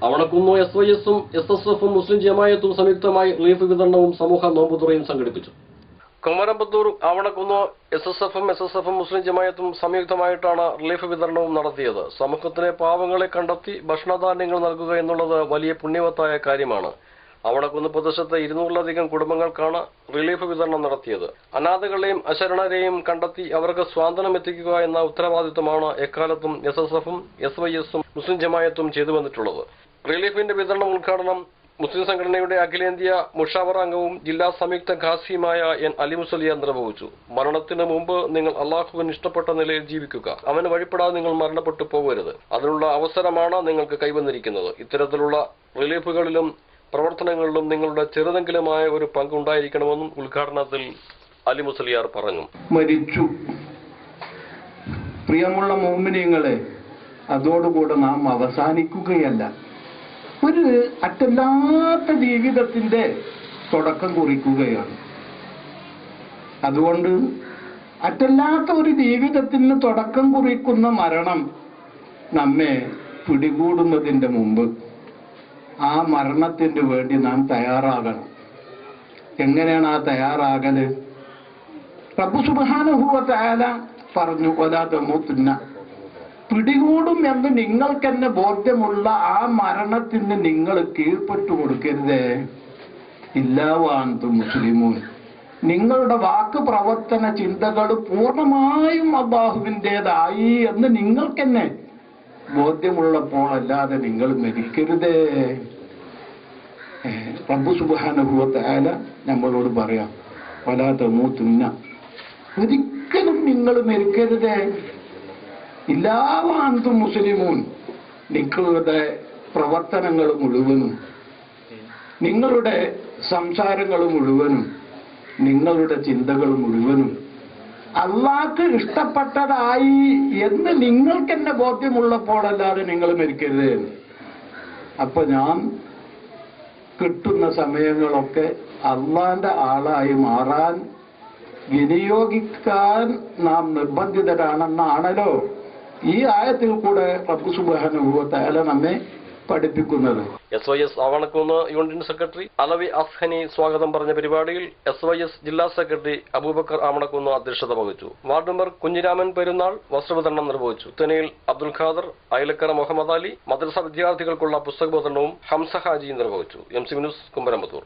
അവണക്കുന്ന് SYS-ഉം SSF-ഉം മുസ്ലിം ജമായത്തും സംയുക്തമായി റിലീഫ് വിതരണവും സമൂഹ നോമ്പുതുറയും സംഘടിപ്പിച്ചു. കുമരമ്പത്തൂർ അവണക്കുന്ന് SSF-ഉം SSF-ഉം മുസ്ലിം ജമായത്തും സംയുക്തമായിട്ടാണ് റിലീഫ് വിതരണവും നടത്തിയത്. സമൂഹത്തിലെ പാവങ്ങളെ കണ്ടെത്തി ഭക്ഷണധാന്യങ്ങൾ നൽകുക എന്നുള്ളത് വലിയ പുണ്യവത്തായ കാര്യമാണ്. അവണക്കുന്ന് പ്രദേശത്തെ 200-ലധികം കുടുംബങ്ങൾക്കാണ് റിലീഫ് വിതരണം നടത്തിയത്. അനാഥകളെയും അശരണരെയും കണ്ടെത്തി അവർക്ക് സ്വാന്തനം എത്തിക്കുക എന്ന ഉത്തരവാദിത്വമാണ് എക്കാലത്തും SSF-ഉം SYS-ഉം മുസ്ലിം ജമായത്തും ചെയ്തു വന്നിട്ടുള്ളത്. റിലീഫിന്റെ വിതരണം ഉദ്ഘാടനം മുസ്ലിം സംഘടനയുടെ അഖിലേന്ത്യാ മുഷാവറ അംഗവും ജില്ലാ സംയുക്ത ഖാസിയുമായ N. അലി മുസലിയാർ നിർവഹിച്ചു. മരണത്തിന് മുമ്പ് നിങ്ങൾ അള്ളാഹുവിന് ഇഷ്ടപ്പെട്ട നിലയിൽ ജീവിക്കുക. അവന് വഴിപ്പെടാതെ നിങ്ങൾ മരണപ്പെട്ടു പോകരുത്. അതിനുള്ള അവസരമാണ് നിങ്ങൾക്ക് കൈവന്നിരിക്കുന്നത്. ഇത്തരത്തിലുള്ള റിലീഫുകളിലും പ്രവർത്തനങ്ങളിലും നിങ്ങളുടെ ചെറുതെങ്കിലുമായ ഒരു പങ്കുണ്ടായിരിക്കണമെന്നും ഉദ്ഘാടനത്തിൽ അലി മുസലിയാർ പറഞ്ഞു. മരിച്ചു. പ്രിയമുള്ള മുഅ്മിനീങ്ങളെ, അതോടുകൂടെ നാം അവസാനിക്കുകയല്ല. ഒരു അറ്റല്ലാത്ത ജീവിതത്തിന്റെ തുടക്കം കുറിക്കുകയാണ്. അതുകൊണ്ട് അറ്റല്ലാത്ത ഒരു ജീവിതത്തിന് തുടക്കം കുറിക്കുന്ന മരണം നമ്മെ പിടികൂടുന്നതിന്റെ മുമ്പ് ആ മരണത്തിന് വേണ്ടി നാം തയ്യാറാകണം. എങ്ങനെയാണ് ആ തയ്യാറാകല്? റബ്ബ് സുബ്ഹാനഹു വ തആല പറഞ്ഞു, വലാ തമൂതുന്ന, പിടികൂടും എന്ന് നിങ്ങൾക്കെന്നെ ബോധ്യമുള്ള ആ മരണത്തിന് നിങ്ങൾ കീഴ്പ്പെട്ടു കൊടുക്കരുതേ. ഇല്ലാ വഅൻതും മുസ്ലിമൂൻ, നിങ്ങളുടെ വാക്ക് പ്രവർത്തന ചിന്തകൾ പൂർണ്ണമായും അല്ലാഹുവിൻ്റെതായി എന്ന് നിങ്ങൾക്കെന്നെ ബോധ്യമുള്ളപ്പോൾ അല്ലാതെ നിങ്ങൾ മരിക്കരുതേ. റബ്ബ് സുബ്ഹാനഹു വ തആല നമ്മളോട് പറയാം, വലാ തമൂതുന്ന, ഒരിക്കലും നിങ്ങൾ മരിക്കരുതേ. ഇല്ലാ വഅൻതും മുസ്ലിമൂൻ, നിങ്ങളുടെ പ്രവർത്തനങ്ങൾ മുഴുവനും, നിങ്ങളുടെ സംസാരങ്ങൾ മുഴുവനും, നിങ്ങളുടെ ചിന്തകൾ മുഴുവനും അള്ളാഹ്ക്ക് ഇഷ്ടപ്പെട്ടതായി എന്ന് നിങ്ങൾക്കെന്നെ ബോധ്യമുള്ളപ്പോഴല്ലാതെ നിങ്ങൾ മരിക്കരുത്. അപ്പൊ ഞാൻ കിട്ടുന്ന സമയങ്ങളൊക്കെ അള്ളാന്റെ ആളായി മാറാൻ വിനിയോഗിക്കാൻ നാം നിർബന്ധിതരാണെന്നാണല്ലോ ഈ ആയത്തിൽ കൂടെ റബ്ബ് സുബ്ഹാനഹു വ തആല നമ്മെ പഠിപ്പിക്കുന്നത്. SYS Avanakkunnu unit secretary Alavi Azhani സ്വാഗതം പറഞ്ഞ പരിപാടിയിൽ SYS ജില്ലാ സെക്രട്ടറി അബൂബക്കർ ആവണക്കുന്ന് അധ്യക്ഷത വഹിച്ചു. വാർഡ് മെമ്പർ കുഞ്ഞിരാമൻ പെരുന്നാൾ വസ്ത്രവിതരണം നിർവഹിച്ചു. തെനയിൽ അബ്ദുൽ ഖാദർ, അയലക്കര മുഹമ്മദ് അലി, മദ്രസ വിദ്യാർത്ഥികൾക്കുള്ള പുസ്തക വിതരണവും ഹംസ ഹാജി നിർവഹിച്ചു. MC news Kumaramputhur.